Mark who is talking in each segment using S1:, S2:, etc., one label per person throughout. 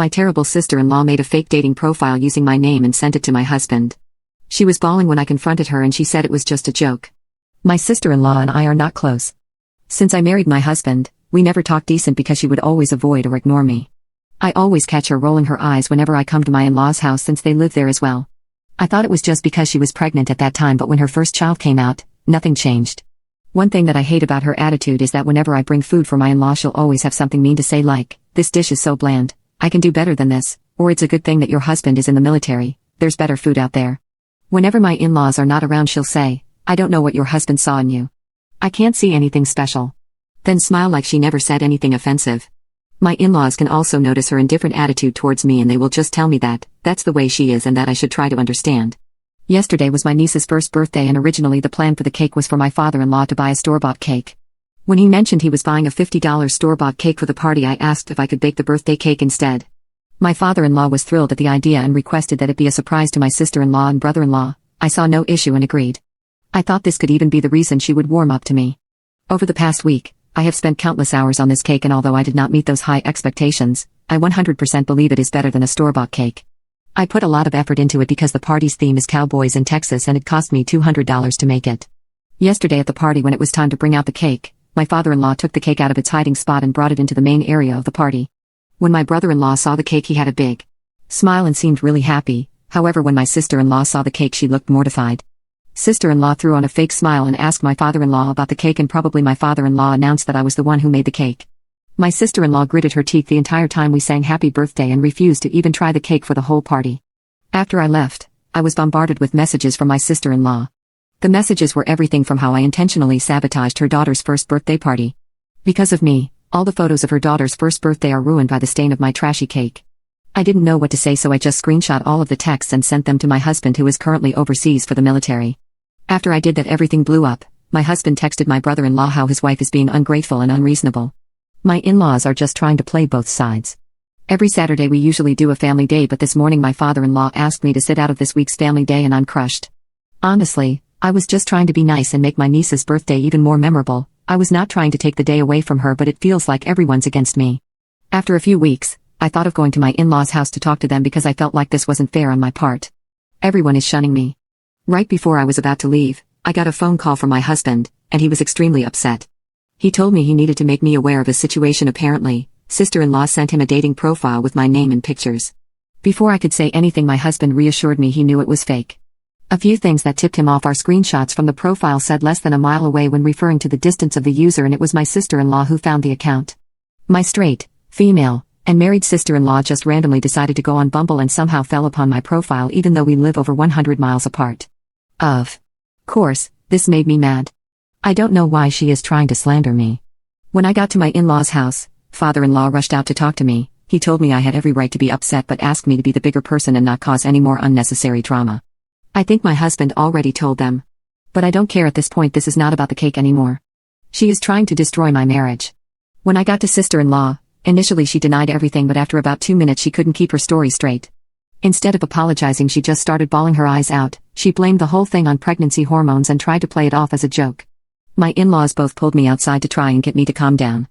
S1: My terrible sister-in-law made a fake dating profile using my name and sent it to my husband. She was bawling when I confronted her and she said it was just a joke. My sister-in-law and I are not close. Since I married my husband, we never talked decent because she would always avoid or ignore me. I always catch her rolling her eyes whenever I come to my in-laws' house since they live there as well. I thought it was just because she was pregnant at that time, but when her first child came out, nothing changed. One thing that I hate about her attitude is that whenever I bring food for my in-law she'll always have something mean to say like, "This dish is so bland, I can do better than this," or "It's a good thing that your husband is in the military, there's better food out there." Whenever my in-laws are not around she'll say, "I don't know what your husband saw in you. I can't see anything special." Then smile like she never said anything offensive. My in-laws can also notice her indifferent attitude towards me and they will just tell me that, that's the way she is and that I should try to understand. Yesterday was my niece's first birthday and originally the plan for the cake was for my father-in-law to buy a store-bought cake. When he mentioned he was buying a $50 store-bought cake for the party, I asked if I could bake the birthday cake instead. My father-in-law was thrilled at the idea and requested that it be a surprise to my sister-in-law and brother-in-law. I saw no issue and agreed. I thought this could even be the reason she would warm up to me. Over the past week, I have spent countless hours on this cake and although I did not meet those high expectations, I 100% believe it is better than a store-bought cake. I put a lot of effort into it because the party's theme is cowboys in Texas and it cost me $200 to make it. Yesterday at the party when it was time to bring out the cake, my father-in-law took the cake out of its hiding spot and brought it into the main area of the party. When my brother-in-law saw the cake he had a big smile and seemed really happy, however when my sister-in-law saw the cake she looked mortified. Sister-in-law threw on a fake smile and asked my father-in-law about the cake and probably my father-in-law announced that I was the one who made the cake. My sister-in-law gritted her teeth the entire time we sang happy birthday and refused to even try the cake for the whole party. After I left, I was bombarded with messages from my sister-in-law. The messages were everything from how I intentionally sabotaged her daughter's first birthday party. Because of me, all the photos of her daughter's first birthday are ruined by the stain of my trashy cake. I didn't know what to say so I just screenshot all of the texts and sent them to my husband who is currently overseas for the military. After I did that everything blew up. My husband texted my brother-in-law how his wife is being ungrateful and unreasonable. My in-laws are just trying to play both sides. Every Saturday we usually do a family day but this morning my father-in-law asked me to sit out of this week's family day and I'm crushed. Honestly, I was just trying to be nice and make my niece's birthday even more memorable. I was not trying to take the day away from her but it feels like everyone's against me. After a few weeks, I thought of going to my in-laws' house to talk to them because I felt like this wasn't fair on my part. Everyone is shunning me. Right before I was about to leave, I got a phone call from my husband, and he was extremely upset. He told me he needed to make me aware of his situation apparently. Sister-in-law sent him a dating profile with my name and pictures. Before I could say anything my husband reassured me he knew it was fake. A few things that tipped him off are screenshots from the profile said less than a mile away when referring to the distance of the user and it was my sister-in-law who found the account. My straight, female, and married sister-in-law just randomly decided to go on Bumble and somehow fell upon my profile even though we live over 100 miles apart. Of course, this made me mad. I don't know why she is trying to slander me. When I got to my in-laws' house, father-in-law rushed out to talk to me. He told me I had every right to be upset but asked me to be the bigger person and not cause any more unnecessary drama. I think my husband already told them. But I don't care at this point, this is not about the cake anymore. She is trying to destroy my marriage. When I got to sister-in-law, initially she denied everything but after about 2 minutes she couldn't keep her story straight. Instead of apologizing she just started bawling her eyes out. She blamed the whole thing on pregnancy hormones and tried to play it off as a joke. My in-laws both pulled me outside to try and get me to calm down.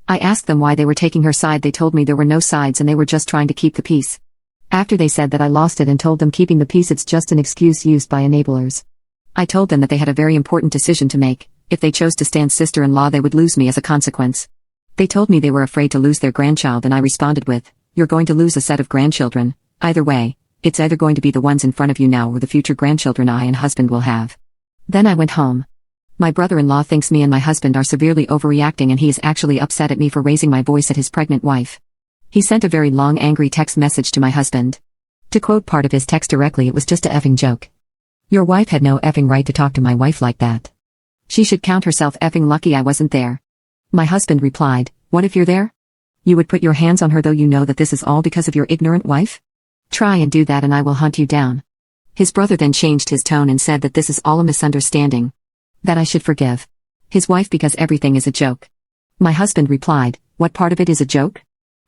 S1: I asked them why they were taking her side. They told me there were no sides and they were just trying to keep the peace. After they said that I lost it and told them keeping the peace it's just an excuse used by enablers. I told them that they had a very important decision to make. If they chose to stand sister-in-law they would lose me as a consequence. They told me they were afraid to lose their grandchild and I responded with, "You're going to lose a set of grandchildren. Either way, it's either going to be the ones in front of you now or the future grandchildren I and husband will have." Then I went home. My brother-in-law thinks me and my husband are severely overreacting and he is actually upset at me for raising my voice at his pregnant wife. He sent a very long angry text message to my husband. To quote part of his text directly, it was just a effing joke. "Your wife had no effing right to talk to my wife like that. She should count herself effing lucky I wasn't there." My husband replied, "What if you're there? You would put your hands on her though you know that this is all because of your ignorant wife? Try and do that and I will hunt you down." His brother then changed his tone and said that this is all a misunderstanding. That I should forgive his wife because everything is a joke. My husband replied, "What part of it is a joke?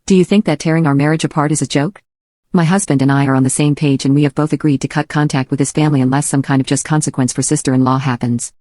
S1: Do you think that tearing our marriage apart is a joke?" My husband and I are on the same page and we have both agreed to cut contact with his family unless some kind of just consequence for sister-in-law happens.